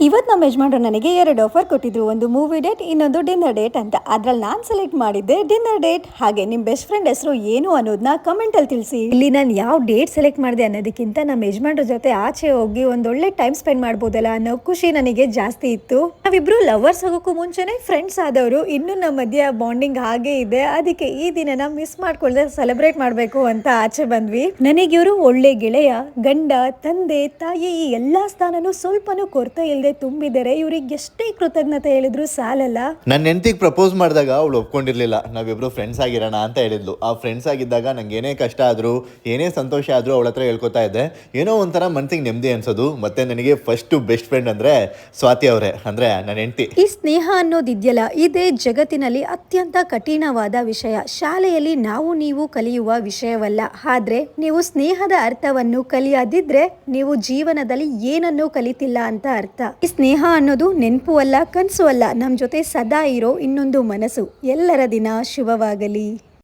ಇವತ್ತು ನಮ್ಮ ಯಜಮಾನ್ರು ನನಗೆ 2 ಆಫರ್ ಕೊಟ್ಟಿದ್ರು. ಒಂದು ಮೂವಿ ಡೇಟ್, ಇನ್ನೊಂದು ಡಿನ್ನರ್ ಡೇಟ್ ಅಂತ. ಅದ್ರಲ್ಲಿ ನಾನು ಸೆಲೆಕ್ಟ್ ಮಾಡಿದ್ದೆ ಡಿನ್ನರ್ ಡೇಟ್. ಹಾಗೆ ನಿಮ್ಮ ಬೆಸ್ಟ್ ಫ್ರೆಂಡ್ ಹೆಸರು ಏನು ಅನ್ನೋದನ್ನ ಕಮೆಂಟ್ ಅಲ್ಲಿ ತಿಳಿಸಿ. ಇಲ್ಲಿ ನಾನು ಯಾವ ಡೇಟ್ ಸೆಲೆಕ್ಟ್ ಮಾಡಿದೆ ಅನ್ನೋದಕ್ಕಿಂತ ನಮ್ಮ ಯಜಮಾನ್ರ ಜೊತೆ ಆಚೆ ಹೋಗಿ ಒಂದೊಳ್ಳೆ ಟೈಮ್ ಸ್ಪೆಂಡ್ ಮಾಡ್ಬೋದಲ್ಲ ಅನ್ನೋ ಖುಷಿ ನನಗೆ ಜಾಸ್ತಿ ಇತ್ತು. ನಾವಿಬ್ರು ಲವರ್ಸ್ ಆಗೋಕ್ಕೂ ಮುಂಚೆನೆ ಫ್ರೆಂಡ್ಸ್ ಆದವರು. ಇನ್ನು ನಮ್ಮ ಮಧ್ಯ ಬಾಂಡಿಂಗ್ ಹಾಗೆ ಇದೆ. ಅದಕ್ಕೆ ಈ ದಿನನ ಮಿಸ್ ಮಾಡ್ಕೊಳ್ದೆ ಸೆಲೆಬ್ರೇಟ್ ಮಾಡಬೇಕು ಅಂತ ಆಚೆ ಬಂದ್ವಿ. ನನಗೆ ಇವರು ಒಳ್ಳೆ ಗೆಳೆಯ, ಗಂಡ, ತಂದೆ, ತಾಯಿ ಈ ಎಲ್ಲಾ ಸ್ಥಾನನೂ ಸ್ವಲ್ಪನೂ ಕೊರತೆ ಇಲ್ಲದೆ ತುಂಬಿದ್ದಾರೆ. ಇವ್ರಿಗೆ ಎಷ್ಟೇ ಕೃತಜ್ಞತೆ ಹೇಳಿದ್ರು ಸಾಲಲ್ಲ. ನನ್ನ ಹೆಂಡತಿಗೆ ಪ್ರಪೋಸ್ ಮಾಡಿದಾಗ ಅವಳು ಒಪ್ಕೊಂಡಿರ್ಲಿಲ್ಲ. ನಾವಿಬ್ರು ಫ್ರೆಂಡ್ಸ್ ಆಗಿರೋಣ ಅಂತ ಹೇಳಿದ್ಲು. ಆ ಫ್ರೆಂಡ್ಸ್ ಆಗಿದ್ದಾಗ ನಂಗೆ ಏನೇ ಕಷ್ಟ ಆದ್ರೂ ಏನೇ ಸಂತೋಷ ಆದ್ರೂ ಅವಳ ಹತ್ರ ಹೇಳ್ಕೊತಾ ಇದ್ದೆ. ಏನೋ ಒಂಥರ ಮನಸ್ಸಿಗೆ ನೆಮ್ಮದಿ ಅನ್ಸೋದು. ಮತ್ತೆ ನನಗೆ ಫಸ್ಟ್ ಬೆಸ್ಟ್ ಫ್ರೆಂಡ್ ಅಂದ್ರೆ ಸ್ವಾತಿ ಅವರೇ, ಅಂದ್ರೆ ನನ್ನ ಹೆಂಡತಿ. ಈ ಸ್ನೇಹ ಅನ್ನೋದಿದೆಯಲ್ಲ, ಇದೇ ಜಗತ್ತಿನಲ್ಲಿ ಅತ್ಯಂತ ಕಠಿಣವಾದ ವಿಷಯ. ಶಾಲೆಯಲ್ಲಿ ನೀವು ಕಲಿಯುವ ವಿಷಯವಲ್ಲ. ಆದ್ರೆ ನೀವು ಸ್ನೇಹದ ಅರ್ಥವನ್ನು ಕಲಿಯದಿದ್ರೆ ನೀವು ಜೀವನದಲ್ಲಿ ಏನನ್ನೂ ಕಲಿತಿಲ್ಲ ಅಂತ ಅರ್ಥ. ಈ ಸ್ನೇಹ ಅನ್ನೋದು ನೆನಪು ಅಲ್ಲ, ಕನಸು ಅಲ್ಲ, ನಮ್ಮ ಜೊತೆ ಸದಾ ಇರೋ ಇನ್ನೊಂದು ಮನಸ್ಸು. ಎಲ್ಲರ ದಿನ ಶುಭವಾಗಲಿ.